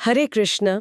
हरे कृष्ण।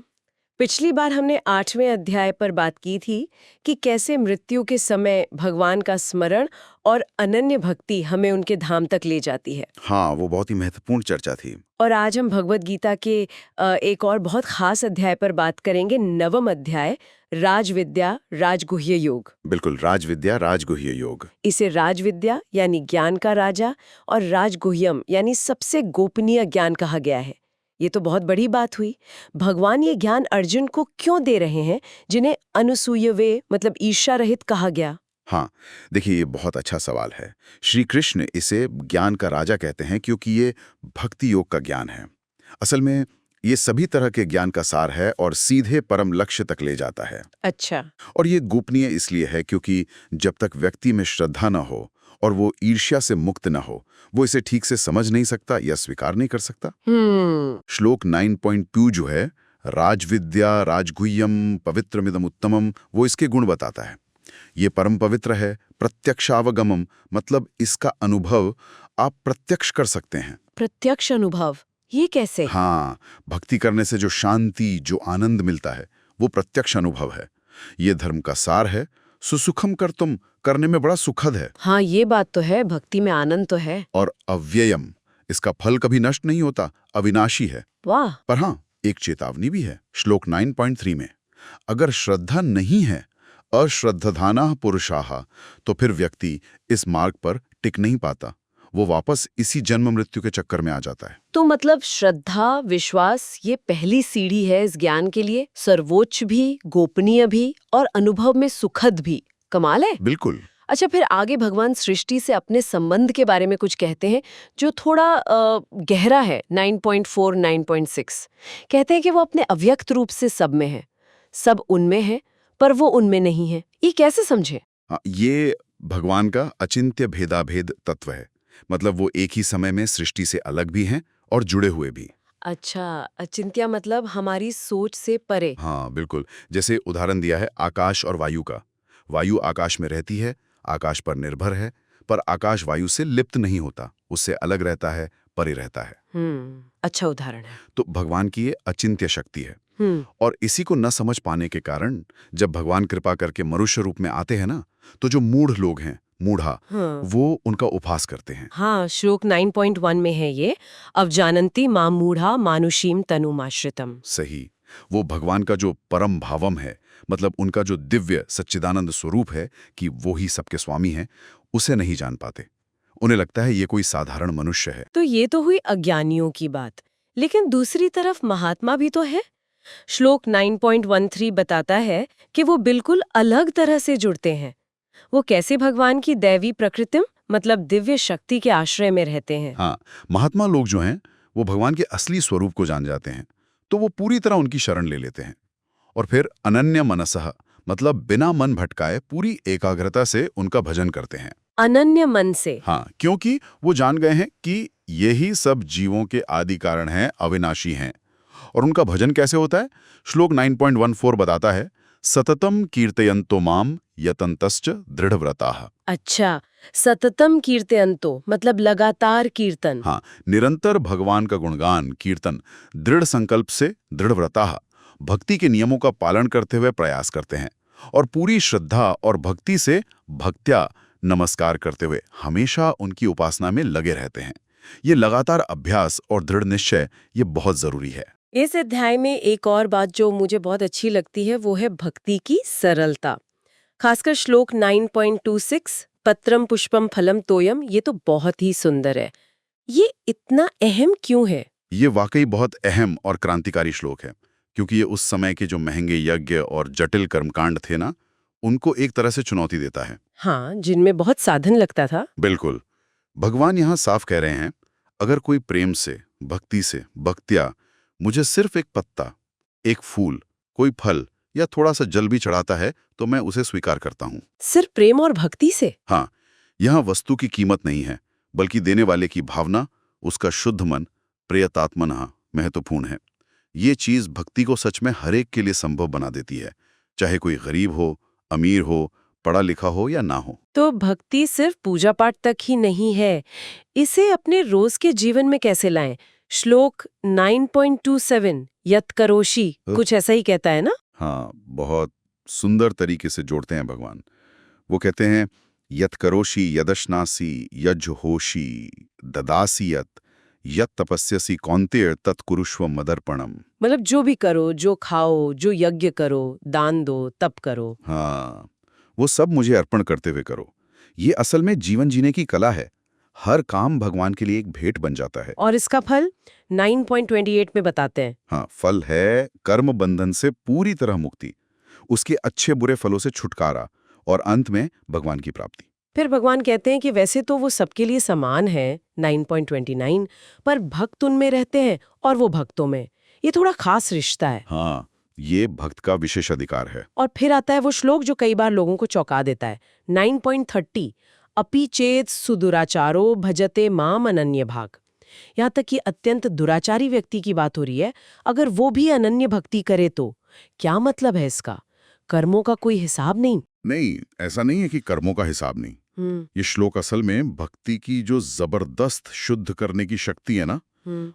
पिछली बार हमने 8वें अध्याय पर बात की थी कि कैसे मृत्यु के समय भगवान का स्मरण और अनन्य भक्ति हमें उनके धाम तक ले जाती है। हाँ, वो बहुत ही महत्वपूर्ण चर्चा थी। और आज हम भगवत गीता के एक और बहुत खास अध्याय पर बात करेंगे, 9वां अध्याय, राजविद्या राजगुह्य योग। बिल्कुल, राजविद्या राजगुह्य योग। इसे राजविद्या यानी ज्ञान का राजा और राजगुह्यम यानी सबसे गोपनीय ज्ञान कहा गया है। ये तो बहुत बड़ी बात हुई। भगवान ये ज्ञान अर्जुन को क्यों दे रहे हैं, जिन्हें अनुसूयवे मतलब ईर्ष्या रहित कहा गया? हाँ, देखिए ये बहुत अच्छा सवाल है। श्री कृष्ण इसे ज्ञान का राजा कहते हैं क्योंकि ये भक्ति योग का ज्ञान है। असल में ये सभी तरह के ज्ञान का सार है और सीधे परम लक्ष्य तक ले जाता है। अच्छा। और ये गोपनीय इसलिए है क्योंकि जब तक व्यक्ति में श्रद्धा न हो और वो ईर्ष्या से मुक्त न हो, वो इसे ठीक से समझ नहीं सकता या स्वीकार नहीं कर सकता। श्लोक 9.2 जो है, राजविद्या राजगुह्यम पवित्रमिदम उत्तमम, वो इसके गुण बताता है। ये परम पवित्र है, प्रत्यक्षावगमम, मतलब इसका अनुभव आप प्रत्यक्ष कर सकते हैं। प्रत्यक्ष अनुभव, ये कैसे? हाँ, भक्ति करने से जो शांति, जो आनंद मिलता है, वो प्रत्यक्ष अनुभव है। ये धर्म का सार है। सुसुखम कर तुम, करने में बड़ा सुखद है। हाँ, ये बात तो है, भक्ति में आनंद तो है। और अव्ययम, इसका फल कभी नष्ट नहीं होता, अविनाशी है। वाह। पर हाँ, एक चेतावनी भी है श्लोक 9.3 में। अगर श्रद्धा नहीं है, अश्रद्धधाना पुरुषाः, तो फिर व्यक्ति इस मार्ग पर टिक नहीं पाता। वो वापस इसी जन्म मृत्यु के चक्कर में आ जाता है। तो मतलब श्रद्धा, विश्वास, ये पहली सीढ़ी है इस ज्ञान के लिए, सर्वोच्च भी, गोपनीय भी और अनुभव में सुखद भी। कमाल है। बिल्कुल। अच्छा, फिर आगे भगवान सृष्टि से अपने संबंध के बारे में कुछ कहते हैं जो थोड़ा गहरा है। 9.4, 9.6 कहते हैं कि वो अपने अव्यक्त रूप से सब में है, सब उनमें है पर वो उनमें नहीं है। ये कैसे समझे? हाँ, ये भगवान का अचिंत्य भेदाभेद तत्व है। मतलब वो एक ही समय में सृष्टि से अलग भी हैं और जुड़े हुए भी। अच्छा, अचिंत्य मतलब हमारी सोच से परे। हाँ बिल्कुल, जैसे उदाहरण दिया है आकाश और वायु का। वायु आकाश में रहती है, आकाश पर निर्भर है, पर आकाश वायु से लिप्त नहीं होता, उससे अलग रहता है, परे रहता है। अच्छा उदाहरण है। तो भगवान की ये अचिंत्य शक्ति है। हम्म। और इसी को न समझ पाने के कारण जब भगवान कृपा करके मनुष्य रूप में आते हैं ना, तो जो मूढ़ लोग हैं, मूढ़ा, हाँ। वो उनका उपहास करते हैं। हाँ, श्लोक 9.1 में है ये, अवजानन्ति मां मूढ़ा मानुषीम तनुमाश्रितम। सही, वो भगवान का जो परम भावम है, मतलब उनका जो दिव्य सच्चिदानंद स्वरूप है कि वो ही सबके स्वामी हैं, उसे नहीं जान पाते। उन्हें लगता है ये कोई साधारण मनुष्य है। तो ये तो हुई अज्ञानियों की बात, लेकिन दूसरी तरफ महात्मा भी तो है। श्लोक 9.13 बताता है कि वो बिल्कुल अलग तरह से जुड़ते हैं। वो कैसे भगवान की दैवी प्रकृतिम मतलब दिव्य शक्ति के आश्रय में रहते हैं। हाँ, महात्मा लोग जो हैं, वो भगवान के असली स्वरूप को जान जाते हैं, तो वो पूरी तरह उनकी शरण ले लेते हैं। और फिर अनन्य मनसः, मतलब बिना मन भटकाए पूरी एकाग्रता से उनका भजन करते हैं। अनन्य मन से। हाँ, क्योंकि वो जान गए हैं कि यही सब जीवों के आदि कारण हैं, अविनाशी हैं। और उनका भजन कैसे होता है? श्लोक 9.14 बताता है, सततम कीर्तयन्तो माम यतन्तश्च दृढ़व्रताः। अच्छा, सततम कीर्तयन्तो मतलब लगातार कीर्तन। हाँ, निरंतर भगवान का गुणगान, कीर्तन, दृढ़ संकल्प से दृढ़व्रताः, भक्ति के नियमों का पालन करते हुए प्रयास करते हैं और पूरी श्रद्धा और भक्ति से भक्त्या नमस्कार करते हुए हमेशा उनकी उपासना में लगे रहते हैं। ये लगातार अभ्यास और दृढ़ निश्चय ये बहुत जरूरी है। इस अध्याय में एक और बात जो मुझे बहुत अच्छी लगती है वो है भक्ति की सरलता। खासकर श्लोक 9.26 पत्रम पुष्पम फलम तोयम, ये तो बहुत ही सुंदर है। ये इतना अहम क्यों है? ये वाकई बहुत अहम और क्रांतिकारी श्लोक है, क्योंकि ये उस समय के जो महंगे यज्ञ और जटिल कर्मकांड थे ना, उनको एक तरह से चुनौती देता है। हाँ, जिनमें बहुत साधन लगता था। बिल्कुल। भगवान यहाँ साफ कह रहे हैं, अगर कोई प्रेम से, भक्ति से, भक्त्या मुझे सिर्फ एक पत्ता, एक फूल, कोई फल या थोड़ा सा जल भी चढ़ाता है, तो मैं उसे स्वीकार करता हूँ। सिर्फ प्रेम और भक्ति से? हाँ, यहाँ वस्तु की कीमत नहीं है, बल्कि देने वाले की भावना, उसका शुद्ध मन, प्रयतात्मनः महत्वपूर्ण है। ये चीज भक्ति को सच में हर एक के लिए संभव बना देती है, चाहे कोई गरीब हो, अमीर हो, पढ़ा लिखा हो या ना हो। तो भक्ति सिर्फ पूजा पाठ तक ही नहीं है, इसे अपने रोज के जीवन में कैसे लाएं? श्लोक 9.27 यत करोषि कुछ ऐसा ही कहता है ना? हाँ, बहुत सुंदर तरीके से जोड़ते हैं भगवान। वो कहते हैं यत करोषि यदश्नासी यज्होषि ददासी यत तपस्यसि कौन्तेय तत्कुरुष्व मदर्पणम। मतलब जो भी करो, जो खाओ, जो यज्ञ करो, दान दो, तप करो। हाँ, वो सब मुझे अर्पण करते हुए करो। ये असल में जीवन जीने की कला है। हर काम भगवान के लिए एक भेंट बन जाता है। और इसका फल 9.28 में बताते हैं। हाँ, फल है कर्म बंधन से पूरी तरह मुक्ति, उसके अच्छे बुरे फलों से छुटकारा और अंत में भगवान की प्राप्ति। फिर भगवान कहते हैं कि वैसे तो वो सबके लिए समान है 9.29, पर भक्त उनमें रहते हैं और वो भक्तों में। ये थोड़ा खास रिश्ता है। हाँ, ये भक्त का विशेष अधिकार है। और फिर आता है वो श्लोक जो कई बार लोगों को चौंका देता है, 9.30 अपि चेत सुदुराचारो भजते माम अनन्य भाग। यहाँ तक कि अत्यंत दुराचारी व्यक्ति की बात हो रही है, अगर वो भी अनन्य भक्ति करे तो क्या मतलब है इसका? कर्मों का कोई हिसाब नहीं? नहीं, ऐसा नहीं है कि कर्मों का हिसाब नहीं। ये श्लोक असल में भक्ति की जो जबरदस्त शुद्ध करने की शक्ति है ना,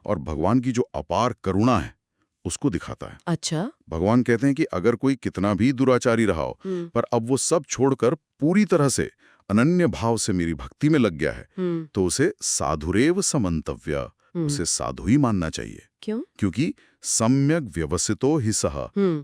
और भगवान की जो अपार करुणा है, उसको दिखाता है। अच्छा। भगवान कहते हैं कि अगर कोई कितना भी दुराचारी रहा हो, पर अब वो सब छोड़कर पूरी तरह से अनन्य भाव से मेरी भक्ति में लग गया है, तो उसे साधुरेव समंतव्य, उसे साधु ही मानना चाहिए। क्यों? क्योंकि सम्यक व्यवसितो ही सह,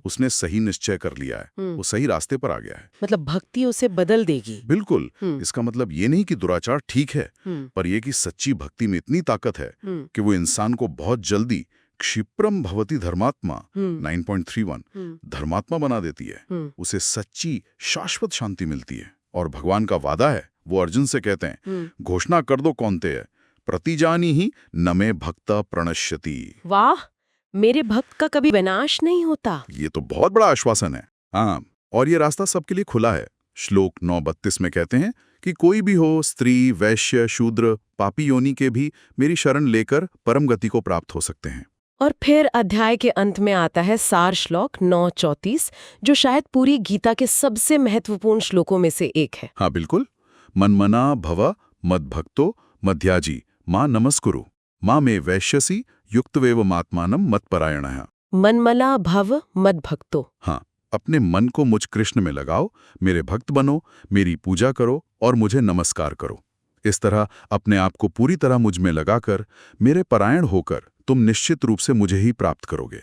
उसने सही निश्चय कर लिया है, वो सही रास्ते पर आ गया है। मतलब भक्ति उसे बदल देगी। बिल्कुल। इसका मतलब ये नहीं कि दुराचार ठीक है, पर यह कि सच्ची भक्ति में इतनी ताकत है कि वो इंसान को बहुत जल्दी क्षिप्रम भवति धर्मात्मा 9.31 धर्मात्मा बना देती है। उसे सच्ची शाश्वत शांति मिलती है। और भगवान का वादा है, वो अर्जुन से कहते हैं, घोषणा कर दो कौन्तेय प्रतिजानी ही न मे भक्ता प्रणश्यति। वाह, मेरे भक्त का कभी विनाश नहीं होता। ये तो बहुत बड़ा आश्वासन है। हाँ, और ये रास्ता सबके लिए खुला है। श्लोक 9.32 में कहते हैं कि कोई भी हो, स्त्री, वैश्य, शूद्र, पापी योनि के भी मेरी शरण लेकर परम गति को प्राप्त हो सकते हैं। और फिर अध्याय के अंत में आता है सार श्लोक 9.34, जो शायद पूरी गीता के सबसे महत्वपूर्ण श्लोकों में से एक है। हाँ बिल्कुल। मन्मना भव मद्भक्तो मध्याजी मां नमस्कुरु मां मे वैश्यसी युक्तवेव मात्मानम मत्परायणः। मनमला भव मद्भक्तो। हाँ, अपने मन को मुझ कृष्ण में लगाओ, मेरे भक्त बनो, मेरी पूजा करो और मुझे नमस्कार करो। इस तरह अपने आप को पूरी तरह मुझ में लगाकर, मेरे परायण होकर तुम निश्चित रूप से मुझे ही प्राप्त करोगे।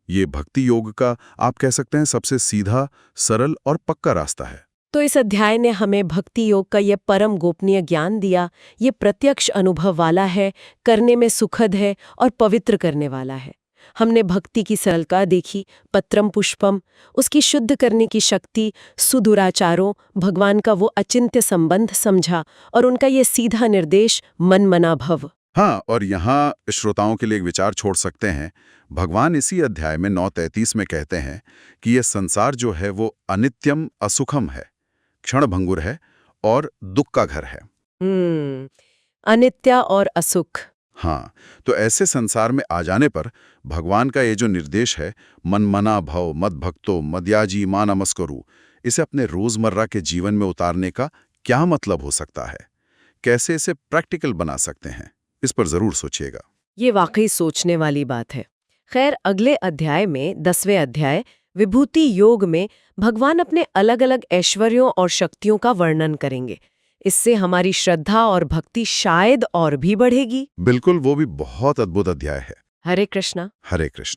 ये भक्ति योग का, आप कह सकते हैं, सबसे सीधा, सरल और पक्का रास्ता है। तो इस अध्याय ने हमें भक्ति योग का ये परम गोपनीय ज्ञान दिया। ये प्रत्यक्ष अनुभव वाला है, करने में सुखद है और पवित्र करने वाला है। हमने भक्ति की सरलता देखी, पत्रम पुष्पम, उसकी शुद्ध करने की शक्ति, सुदुराचारों, भगवान का वो अचिंत्य संबंध समझा और उनका ये सीधा निर्देश मन मना भव। हाँ, और यहाँ श्रोताओं के लिए एक विचार छोड़ सकते हैं। भगवान इसी अध्याय में 9.33 में कहते हैं कि यह संसार जो है वो अनित्यम असुखम है, क्षणभंगुर है और दुख का घर है। अनित्य और असुख। हाँ, तो ऐसे संसार में आ जाने पर भगवान का ये जो निर्देश है, मनमना भव मद्भक्तो मद्याजी मां नमस्कुरु, इसे अपने रोजमर्रा के जीवन में उतारने का क्या मतलब हो सकता है? कैसे इसे प्रैक्टिकल बना सकते हैं? इस पर जरूर सोचिएगा। ये वाकई सोचने वाली बात है। खैर, अगले अध्याय में 10वें अध्याय विभूति योग में भगवान अपने अलग अलग ऐश्वर्यों और शक्तियों का वर्णन करेंगे। इससे हमारी श्रद्धा और भक्ति शायद और भी बढ़ेगी। बिल्कुल, वो भी बहुत अद्भुत अध्याय है। हरे कृष्णा। हरे कृष्ण।